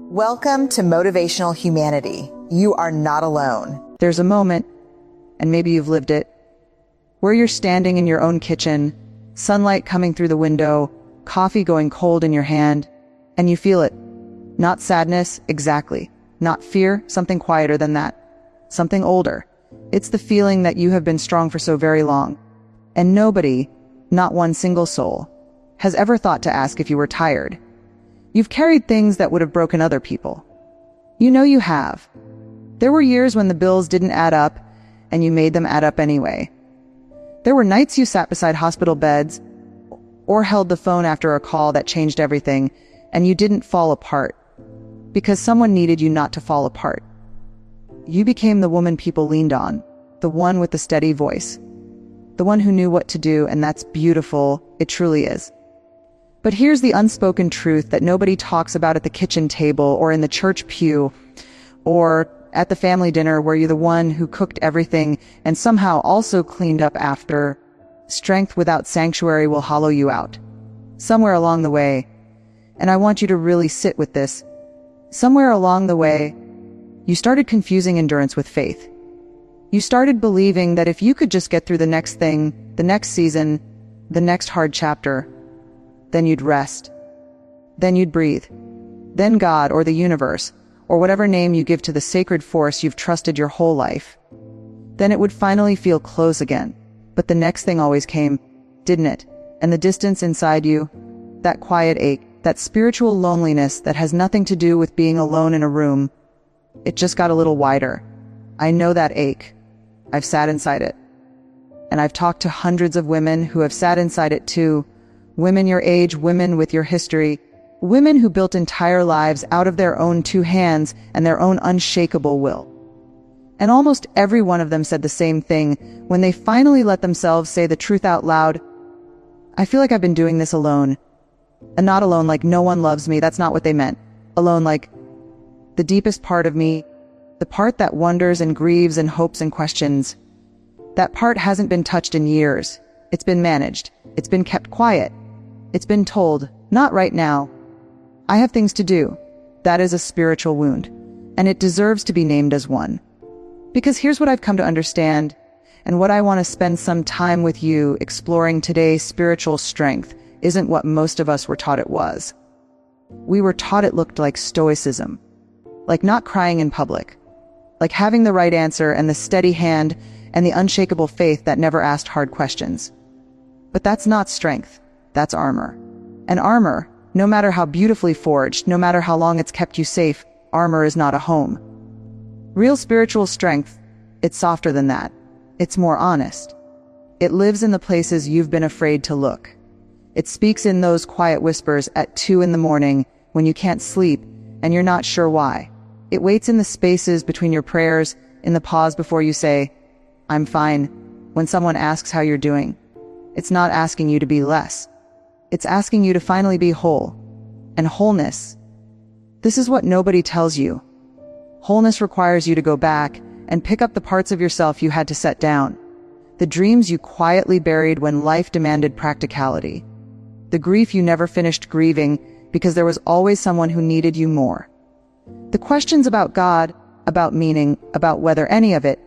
Welcome to Motivational Humanity. You are not alone. There's a moment, and maybe you've lived it, where you're standing in your own kitchen, sunlight coming through the window, coffee going cold in your hand, and you feel it. Not sadness, exactly. Not fear, something quieter than that. Something older. It's the feeling that you have been strong for so very long. And nobody, not one single soul, has ever thought to ask if you were tired. You've carried things that would have broken other people. You know you have. There were years when the bills didn't add up, and you made them add up anyway. There were nights you sat beside hospital beds, or held the phone after a call that changed everything, and you didn't fall apart, because someone needed you not to fall apart. You became the woman people leaned on, the one with the steady voice, the one who knew what to do, and that's beautiful, it truly is. But here's the unspoken truth that nobody talks about at the kitchen table or in the church pew or at the family dinner where you're the one who cooked everything and somehow also cleaned up after. Strength without sanctuary will hollow you out. Somewhere along the way, and I want you to really sit with this, somewhere along the way, you started confusing endurance with faith. You started believing that if you could just get through the next thing, the next season, the next hard chapter, then you'd rest. Then you'd breathe. Then God or the universe, or whatever name you give to the sacred force you've trusted your whole life, then it would finally feel close again. But the next thing always came, didn't it? And the distance inside you, that quiet ache, that spiritual loneliness that has nothing to do with being alone in a room, it just got a little wider. I know that ache. I've sat inside it. And I've talked to hundreds of women who have sat inside it too. Women your age, women with your history, women who built entire lives out of their own two hands and their own unshakable will. And almost every one of them said the same thing when they finally let themselves say the truth out loud. I feel like I've been doing this alone. And not alone like no one loves me, that's not what they meant. Alone like the deepest part of me, the part that wonders and grieves and hopes and questions. That part hasn't been touched in years. It's been managed. It's been kept quiet. It's been told, not right now. I have things to do. That is a spiritual wound, and it deserves to be named as one. Because here's what I've come to understand, and what I want to spend some time with you exploring today. Spiritual strength isn't what most of us were taught it was. We were taught it looked like stoicism, like not crying in public, like having the right answer and the steady hand and the unshakable faith that never asked hard questions. But that's not strength. That's armor. And armor, no matter how beautifully forged, no matter how long it's kept you safe, armor is not a home. Real spiritual strength, it's softer than that. It's more honest. It lives in the places you've been afraid to look. It speaks in those quiet whispers at 2 a.m. when you can't sleep and you're not sure why. It waits in the spaces between your prayers, in the pause before you say, I'm fine, when someone asks how you're doing. It's not asking you to be less. It's asking you to finally be whole. And wholeness, this is what nobody tells you. Wholeness requires you to go back and pick up the parts of yourself you had to set down. The dreams you quietly buried when life demanded practicality. The grief you never finished grieving because there was always someone who needed you more. The questions about God, about meaning, about whether any of it,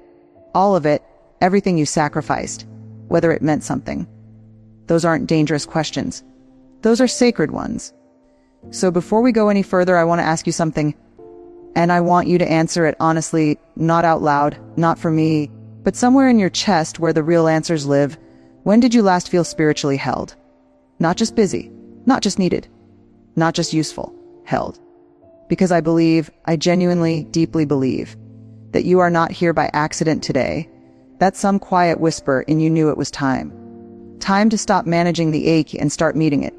all of it, everything you sacrificed, whether it meant something. Those aren't dangerous questions. Those are sacred ones. So before we go any further, I want to ask you something, and I want you to answer it honestly, not out loud, not for me, but somewhere in your chest where the real answers live. When did you last feel spiritually held? Not just busy, not just needed, not just useful, held. Because I genuinely, deeply believe that you are not here by accident today. That some quiet whisper in you knew it was time. Time to stop managing the ache and start meeting it.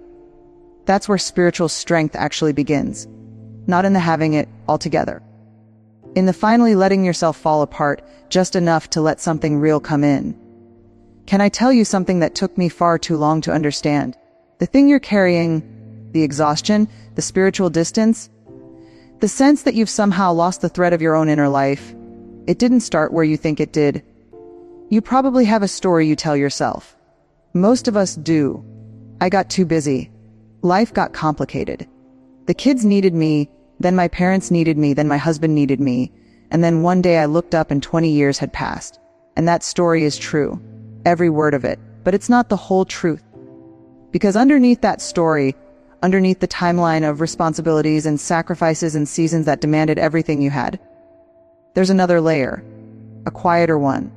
That's where spiritual strength actually begins. Not in the having it all together. In the finally letting yourself fall apart just enough to let something real come in. Can I tell you something that took me far too long to understand? The thing you're carrying, the exhaustion, the spiritual distance, the sense that you've somehow lost the thread of your own inner life, it didn't start where you think it did. You probably have a story you tell yourself. Most of us do. I got too busy. life got complicated. The kids needed me, then my parents needed me, then my husband needed me, and then one day I looked up and 20 years had passed. And that story is true, every word of it, but it's not the whole truth. Because underneath that story, underneath the timeline of responsibilities and sacrifices and seasons that demanded everything you had, there's another layer, a quieter one.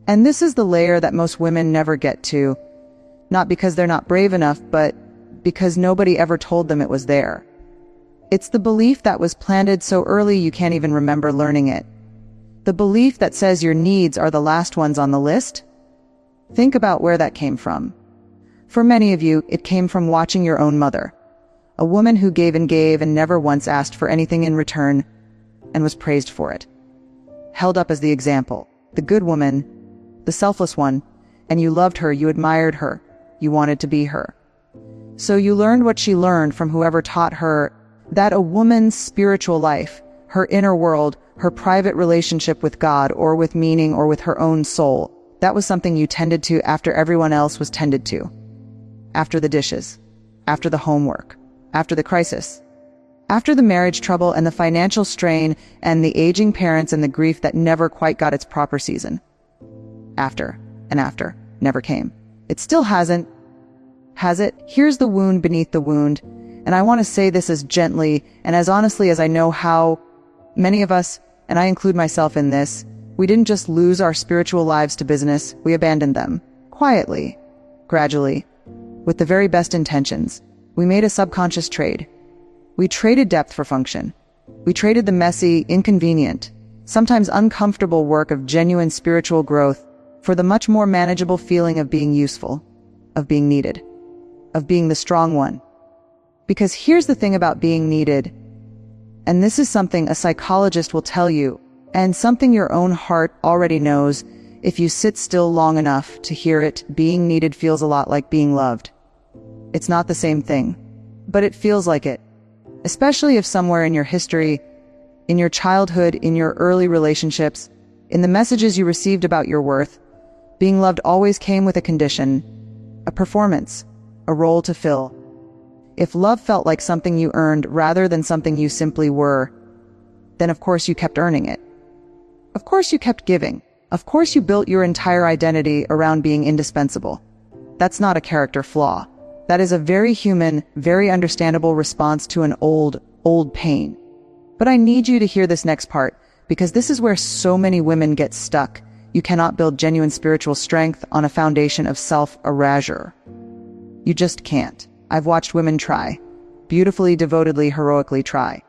And this is the layer that most women never get to, not because they're not brave enough, but because nobody ever told them it was there. It's the belief that was planted so early you can't even remember learning it. The belief that says your needs are the last ones on the list. Think about where that came from. For many of you, it came from watching your own mother, a woman who gave and never once asked for anything in return and was praised for it. Held up as the example, the good woman, the selfless one, and you loved her, you admired her, you wanted to be her. So you learned what she learned from whoever taught her that a woman's spiritual life, her inner world, her private relationship with God or with meaning or with her own soul, that was something you tended to after everyone else was tended to. After the dishes, after the homework, after the crisis, after the marriage trouble and the financial strain and the aging parents and the grief that never quite got its proper season. After and after never came. It still hasn't. Has it? Here's the wound beneath the wound. And I want to say this as gently and as honestly as I know how. Many of us, and I include myself in this, we didn't just lose our spiritual lives to business, we abandoned them. Quietly, gradually, with the very best intentions. We made a subconscious trade. We traded depth for function. We traded the messy, inconvenient, sometimes uncomfortable work of genuine spiritual growth for the much more manageable feeling of being useful, of being needed, of being the strong one. Because here's the thing about being needed, and this is something a psychologist will tell you, and something your own heart already knows if you sit still long enough to hear it. Being needed feels a lot like being loved. It's not the same thing, but it feels like it. Especially if somewhere in your history, in your childhood, in your early relationships, in the messages you received about your worth, being loved always came with a condition, a performance, a role to fill. If love felt like something you earned rather than something you simply were, then of course you kept earning it. Of course you kept giving. Of course you built your entire identity around being indispensable. That's not a character flaw. That is a very human, very understandable response to an old pain. But I need you to hear this next part, because this is where so many women get stuck. You cannot build genuine spiritual strength on a foundation of self-erasure. You just can't. I've watched women try. Beautifully, devotedly, heroically try.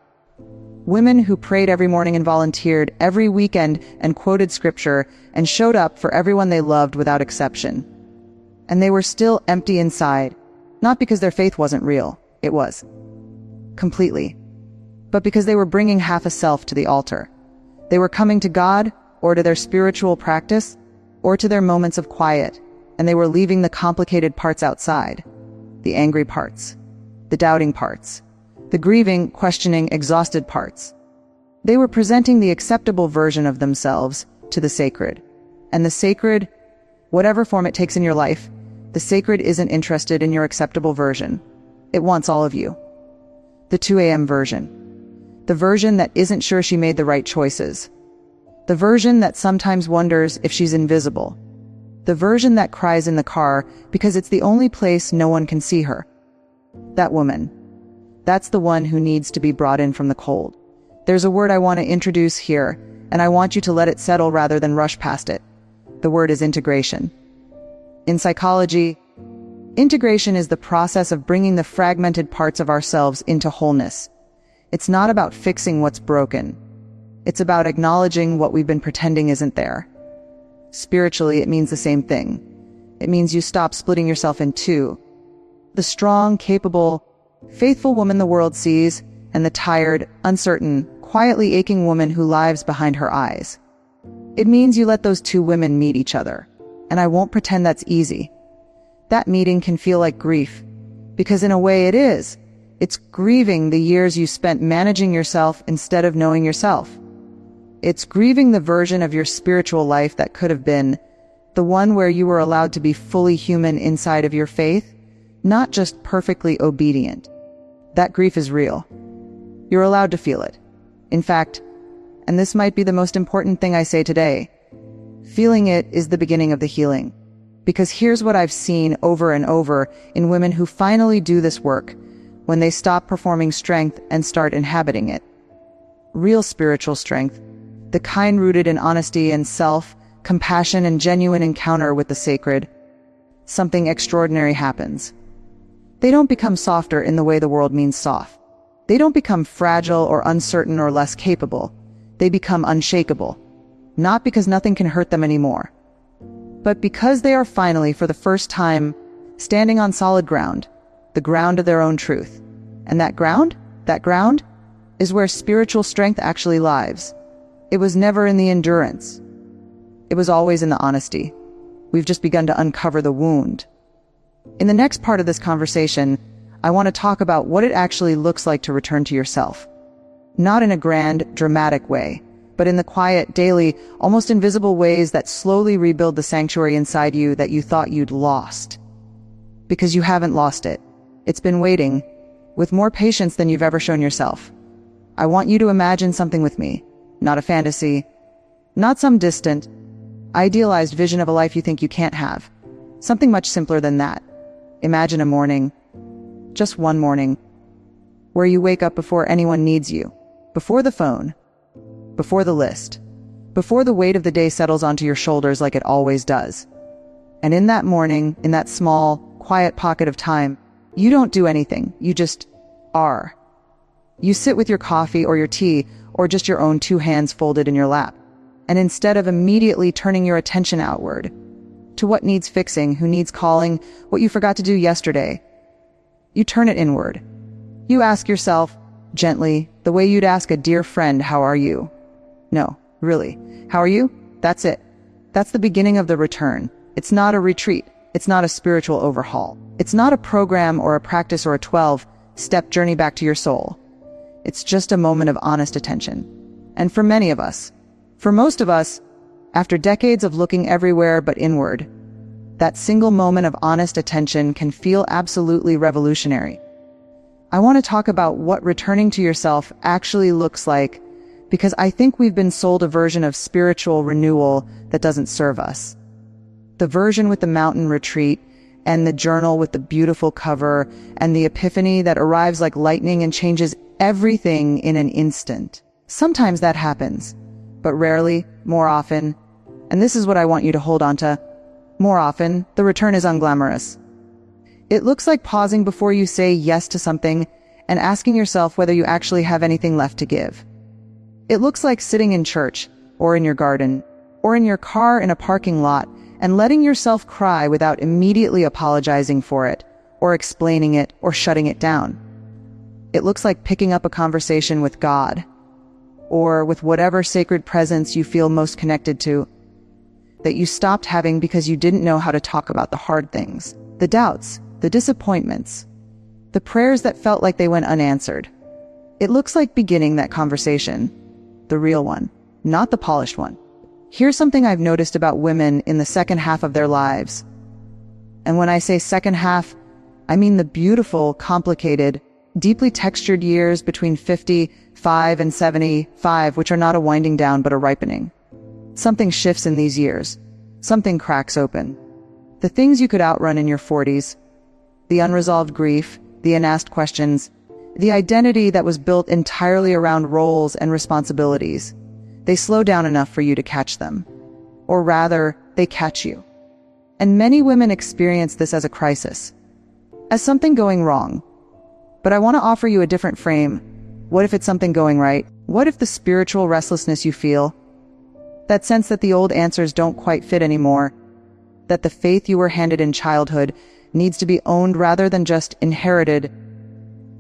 Women who prayed every morning and volunteered every weekend and quoted scripture and showed up for everyone they loved without exception. And they were still empty inside, not because their faith wasn't real. It was. Completely. But because they were bringing half a self to the altar. They were coming to God, or to their spiritual practice, or to their moments of quiet, and they were leaving the complicated parts outside. The angry parts, the doubting parts, the grieving, questioning, exhausted parts. They were presenting the acceptable version of themselves to the sacred. And the sacred, whatever form it takes in your life, the sacred isn't interested in your acceptable version. It wants all of you. The 2 a.m. version. The version that isn't sure she made the right choices. The version that sometimes wonders if she's invisible. The version that cries in the car because it's the only place no one can see her. That woman. That's the one who needs to be brought in from the cold. There's a word I want to introduce here, and I want you to let it settle rather than rush past it. The word is integration. In psychology, integration is the process of bringing the fragmented parts of ourselves into wholeness. It's not about fixing what's broken. It's about acknowledging what we've been pretending isn't there. Spiritually, it means the same thing. It means you stop splitting yourself in two. The strong, capable, faithful woman the world sees, and the tired, uncertain, quietly aching woman who lives behind her eyes. It means you let those two women meet each other. And I won't pretend that's easy. That meeting can feel like grief, because in a way it is. It's grieving the years you spent managing yourself instead of knowing yourself. It's grieving the version of your spiritual life that could have been, the one where you were allowed to be fully human inside of your faith, not just perfectly obedient. That grief is real. You're allowed to feel it. In fact, and this might be the most important thing I say today, feeling it is the beginning of the healing. Because here's what I've seen over and over in women who finally do this work, when they stop performing strength and start inhabiting it. Real spiritual strength, the kind rooted in honesty and self, compassion and genuine encounter with the sacred. Something extraordinary happens. They don't become softer in the way the world means soft. They don't become fragile or uncertain or less capable. They become unshakable. Not because nothing can hurt them anymore, but because they are finally, for the first time, standing on solid ground, the ground of their own truth. And that ground is where spiritual strength actually lies. It was never in the endurance. It was always in the honesty. We've just begun to uncover the wound. In the next part of this conversation, I want to talk about what it actually looks like to return to yourself. Not in a grand, dramatic way, but in the quiet, daily, almost invisible ways that slowly rebuild the sanctuary inside you that you thought you'd lost. Because you haven't lost it. It's been waiting, with more patience than you've ever shown yourself. I want you to imagine something with me, not a fantasy, not some distant, idealized vision of a life you think you can't have. Something much simpler than that. Imagine a morning, just one morning, where you wake up before anyone needs you, before the phone, before the list, before the weight of the day settles onto your shoulders like it always does. And in that morning, in that small, quiet pocket of time, you don't do anything, you just are. You sit with your coffee or your tea, or just your own two hands folded in your lap. And instead of immediately turning your attention outward, to what needs fixing, who needs calling, what you forgot to do yesterday, you turn it inward. You ask yourself, gently, the way you'd ask a dear friend, how are you? No, really, how are you? That's it. That's the beginning of the return. It's not a retreat. It's not a spiritual overhaul. It's not a program or a practice or a 12-step journey back to your soul. It's just a moment of honest attention. And for many of us, for most of us, after decades of looking everywhere but inward, that single moment of honest attention can feel absolutely revolutionary. I want to talk about what returning to yourself actually looks like, because I think we've been sold a version of spiritual renewal that doesn't serve us. The version with the mountain retreat, and the journal with the beautiful cover, and the epiphany that arrives like lightning and changes everything in an instant. Sometimes that happens, but rarely, more often, and this is what I want you to hold on to, more often, the return is unglamorous. It looks like pausing before you say yes to something and asking yourself whether you actually have anything left to give. It looks like sitting in church, or in your garden, or in your car in a parking lot, and letting yourself cry without immediately apologizing for it, or explaining it, or shutting it down. It looks like picking up a conversation with God, or with whatever sacred presence you feel most connected to, that you stopped having because you didn't know how to talk about the hard things, the doubts, the disappointments, the prayers that felt like they went unanswered. It looks like beginning that conversation, the real one, not the polished one. Here's something I've noticed about women in the second half of their lives. And when I say second half, I mean the beautiful, complicated, deeply textured years between 55 and 75, which are not a winding down but a ripening. Something shifts in these years. Something cracks open. The things you could outrun in your 40s, the unresolved grief, the unasked questions, the identity that was built entirely around roles and responsibilities, they slow down enough for you to catch them. Or rather, they catch you. And many women experience this as a crisis, as something going wrong. But I want to offer you a different frame. What if it's something going right? What if the spiritual restlessness you feel, that sense that the old answers don't quite fit anymore, that the faith you were handed in childhood needs to be owned rather than just inherited,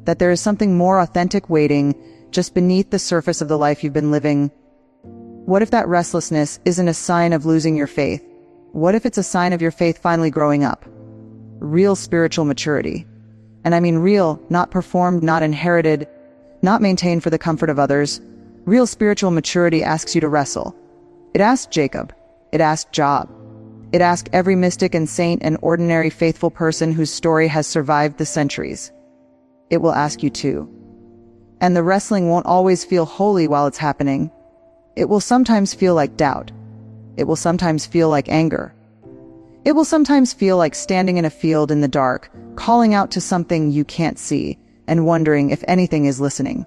that there is something more authentic waiting just beneath the surface of the life you've been living? What if that restlessness isn't a sign of losing your faith? What if it's a sign of your faith finally growing up? Real spiritual maturity. And I mean real, not performed, not inherited, not maintained for the comfort of others. Real spiritual maturity asks you to wrestle. It asked Jacob. It asked Job. It asks every mystic and saint and ordinary faithful person whose story has survived the centuries. It will ask you too. And the wrestling won't always feel holy while it's happening. It will sometimes feel like doubt. It will sometimes feel like anger. It will sometimes feel like standing in a field in the dark, calling out to something you can't see, and wondering if anything is listening.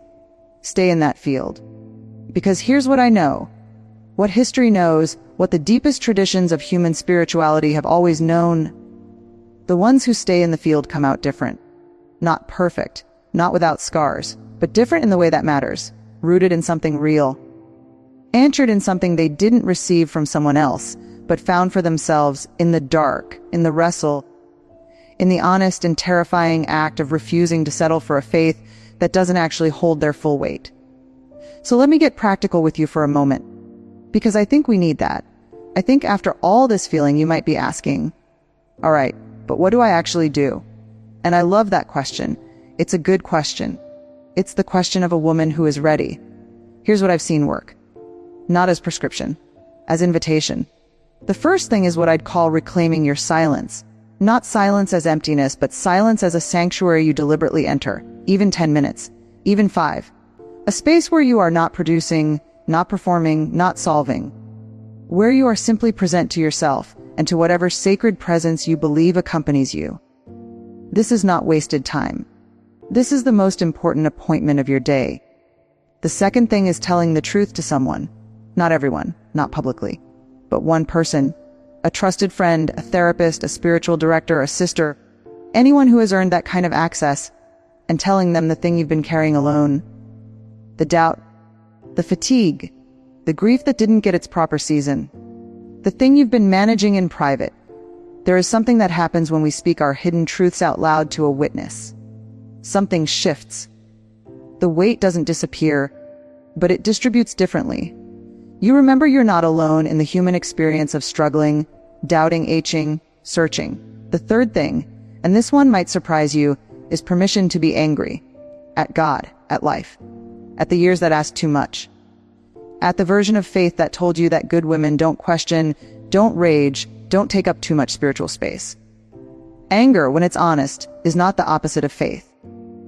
Stay in that field. Because here's what I know. What history knows, what the deepest traditions of human spirituality have always known. The ones who stay in the field come out different. Not perfect, not without scars, but different in the way that matters, rooted in something real. Anchored in something they didn't receive from someone else, but found for themselves in the dark, in the wrestle, in the honest and terrifying act of refusing to settle for a faith that doesn't actually hold their full weight. So let me get practical with you for a moment, because I think we need that. I think after all this feeling, you might be asking, all right, but what do I actually do? And I love that question. It's a good question. It's the question of a woman who is ready. Here's what I've seen work. Not as prescription, as invitation. The first thing is what I'd call reclaiming your silence. Not silence as emptiness, but silence as a sanctuary you deliberately enter, even 10 minutes, even 5. A space where you are not producing, not performing, not solving. Where you are simply present to yourself and to whatever sacred presence you believe accompanies you. This is not wasted time. This is the most important appointment of your day. The second thing is telling the truth to someone. Not everyone, not publicly, but one person, a trusted friend, a therapist, a spiritual director, a sister, anyone who has earned that kind of access, and telling them the thing you've been carrying alone. The doubt, the fatigue, the grief that didn't get its proper season, the thing you've been managing in private. There is something that happens when we speak our hidden truths out loud to a witness. Something shifts. The weight doesn't disappear, but it distributes differently. You remember you're not alone in the human experience of struggling, doubting, aching, searching. The third thing, and this one might surprise you, is permission to be angry. At God, at life, at the years that asked too much. At the version of faith that told you that good women don't question, don't rage, don't take up too much spiritual space. Anger, when it's honest, is not the opposite of faith.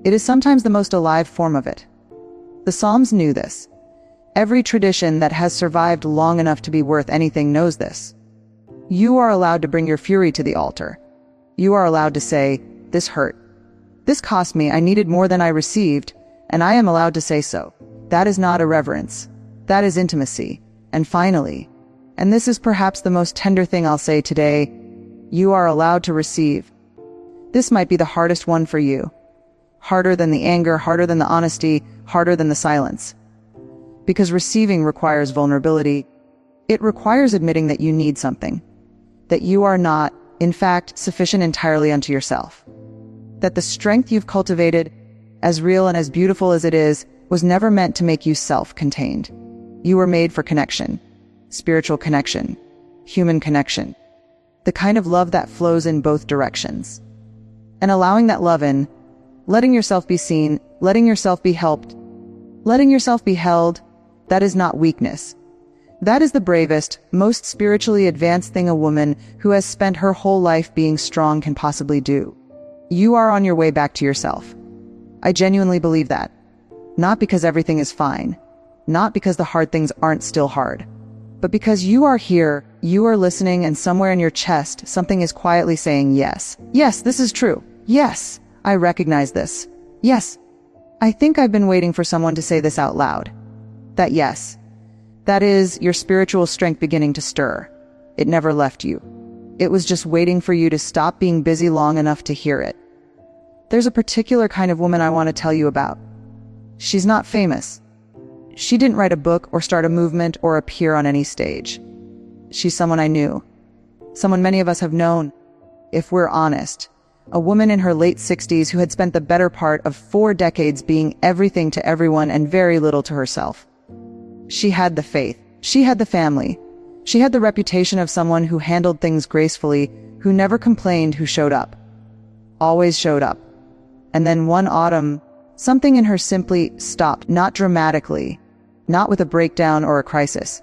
It is sometimes the most alive form of it. The Psalms knew this. Every tradition that has survived long enough to be worth anything knows this. You are allowed to bring your fury to the altar. You are allowed to say, this hurt. This cost me, I needed more than I received, and I am allowed to say so. That is not irreverence. That is intimacy. And finally, and this is perhaps the most tender thing I'll say today, you are allowed to receive. This might be the hardest one for you. Harder than the anger, harder than the honesty, harder than the silence. Because receiving requires vulnerability. It requires admitting that you need something. That you are not, in fact, sufficient entirely unto yourself. That the strength you've cultivated, as real and as beautiful as it is, was never meant to make you self-contained. You were made for connection. Spiritual connection. Human connection. The kind of love that flows in both directions. And allowing that love in, letting yourself be seen, letting yourself be helped, letting yourself be held, that is not weakness. That is the bravest, most spiritually advanced thing a woman who has spent her whole life being strong can possibly do. You are on your way back to yourself. I genuinely believe that. Not because everything is fine. Not because the hard things aren't still hard. But because you are here, you are listening, and somewhere in your chest, something is quietly saying yes. Yes, this is true. Yes, I recognize this. Yes, I think I've been waiting for someone to say this out loud. That yes. That is your spiritual strength beginning to stir. It never left you. It was just waiting for you to stop being busy long enough to hear it. There's a particular kind of woman I want to tell you about. She's not famous. She didn't write a book or start a movement or appear on any stage. She's someone I knew. Someone many of us have known. If we're honest, a woman in her late 60s who had spent the better part of 4 decades being everything to everyone and very little to herself. She had the faith. She had the family. She had the reputation of someone who handled things gracefully, who never complained, who showed up. Always showed up. And then one autumn, something in her simply stopped, not dramatically, not with a breakdown or a crisis.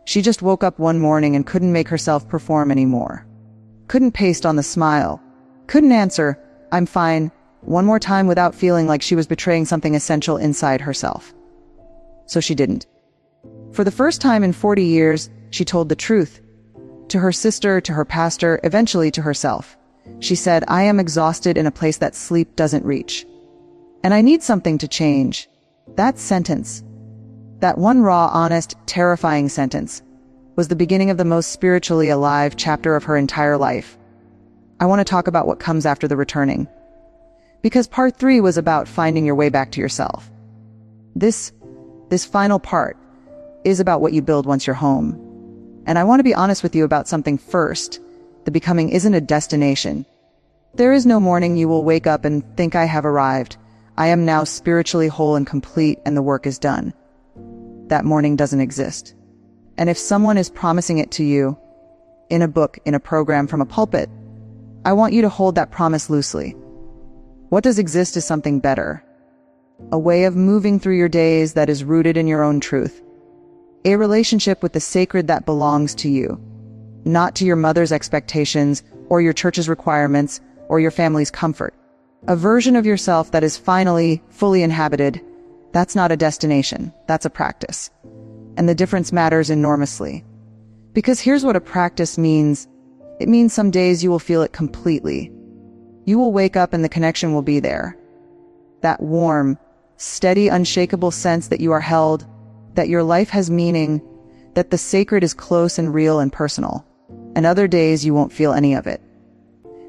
She just woke up one morning and couldn't make herself perform anymore. Couldn't paste on the smile. Couldn't answer, "I'm fine," one more time without feeling like she was betraying something essential inside herself. So she didn't. For the first time in 40 years, she told the truth. To her sister, to her pastor, eventually to herself. She said, "I am exhausted in a place that sleep doesn't reach. And I need something to change." That sentence, that one raw, honest, terrifying sentence, was the beginning of the most spiritually alive chapter of her entire life. I want to talk about what comes after the returning. Because part 3 was about finding your way back to yourself. This final part is about what you build once you're home. And I want to be honest with you about something first. The becoming isn't a destination. There is no morning you will wake up and think, "I have arrived. I am now spiritually whole and complete, and the work is done." That morning doesn't exist. And if someone is promising it to you, in a book, in a program, from a pulpit, I want you to hold that promise loosely. What does exist is something better. A way of moving through your days that is rooted in your own truth. A relationship with the sacred that belongs to you, not to your mother's expectations, or your church's requirements, or your family's comfort. A version of yourself that is finally, fully inhabited. That's not a destination, that's a practice. And the difference matters enormously. Because here's what a practice means. It means some days you will feel it completely. You will wake up and the connection will be there. That warm, steady, unshakable sense that you are held, that your life has meaning, that the sacred is close and real and personal. And other days you won't feel any of it.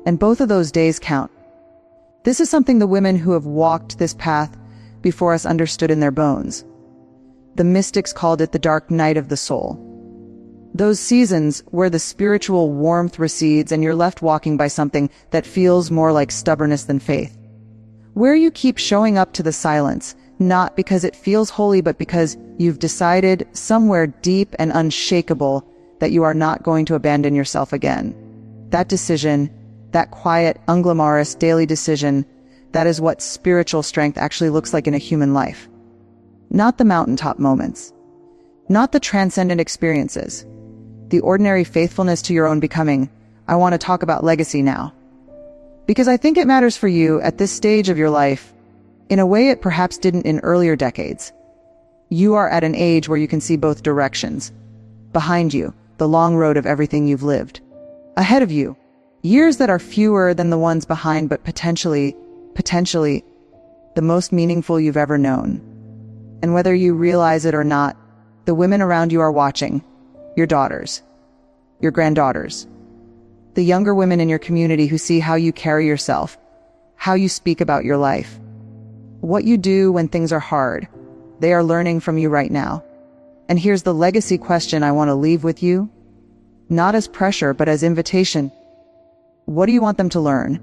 And both of those days count. This is something the women who have walked this path before us understood in their bones. The mystics called it the dark night of the soul. Those seasons where the spiritual warmth recedes and you're left walking by something that feels more like stubbornness than faith. Where you keep showing up to the silence, not because it feels holy, but because you've decided somewhere deep and unshakable that you are not going to abandon yourself again. That decision, that quiet, unglamorous daily decision, that is what spiritual strength actually looks like in a human life. Not the mountaintop moments. Not the transcendent experiences. The ordinary faithfulness to your own becoming. I want to talk about legacy now. Because I think it matters for you at this stage of your life, in a way it perhaps didn't in earlier decades. You are at an age where you can see both directions. Behind you, the long road of everything you've lived. Ahead of you, years that are fewer than the ones behind, but potentially, the most meaningful you've ever known. And whether you realize it or not, the women around you are watching. Your daughters, your granddaughters, the younger women in your community who see how you carry yourself, how you speak about your life, what you do when things are hard. They are learning from you right now. And here's the legacy question I want to leave with you, not as pressure, but as invitation. What do you want them to learn?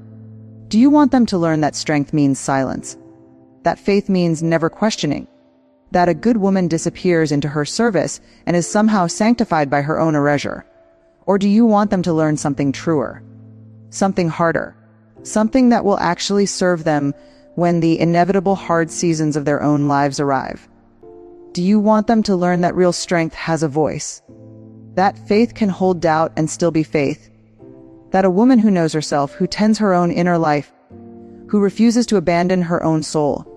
Do you want them to learn that strength means silence? That faith means never questioning? That a good woman disappears into her service and is somehow sanctified by her own erasure? Or do you want them to learn something truer? Something harder? Something that will actually serve them when the inevitable hard seasons of their own lives arrive? Do you want them to learn that real strength has a voice? That faith can hold doubt and still be faith? That a woman who knows herself, who tends her own inner life, who refuses to abandon her own soul,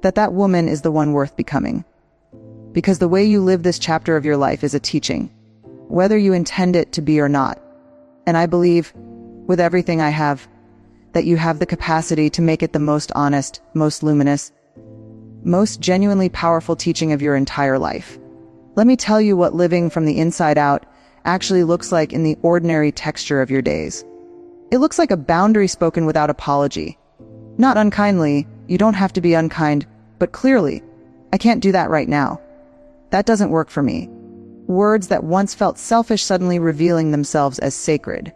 that woman is the one worth becoming. Because the way you live this chapter of your life is a teaching, whether you intend it to be or not. And I believe, with everything I have, that you have the capacity to make it the most honest, most luminous, most genuinely powerful teaching of your entire life. Let me tell you what living from the inside out actually looks like in the ordinary texture of your days. It looks like a boundary spoken without apology. Not unkindly, you don't have to be unkind, but clearly, I can't do that right now. That doesn't work for me. Words that once felt selfish suddenly revealing themselves as sacred.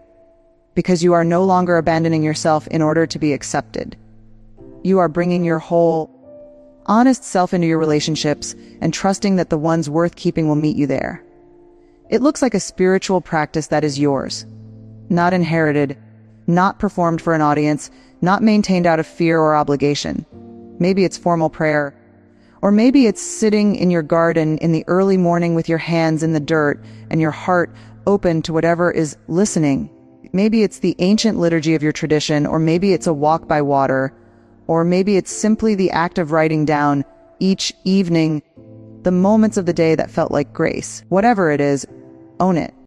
Because you are no longer abandoning yourself in order to be accepted. You are bringing your whole, honest self into your relationships and trusting that the ones worth keeping will meet you there. It looks like a spiritual practice that is yours. Not inherited, not performed for an audience, not maintained out of fear or obligation. Maybe it's formal prayer, Or maybe it's sitting in your garden in the early morning with your hands in the dirt and your heart open to whatever is listening. Maybe it's the ancient liturgy of your tradition, or maybe it's a walk by water, or maybe it's simply the act of writing down each evening the moments of the day that felt like grace. Whatever it is, own it.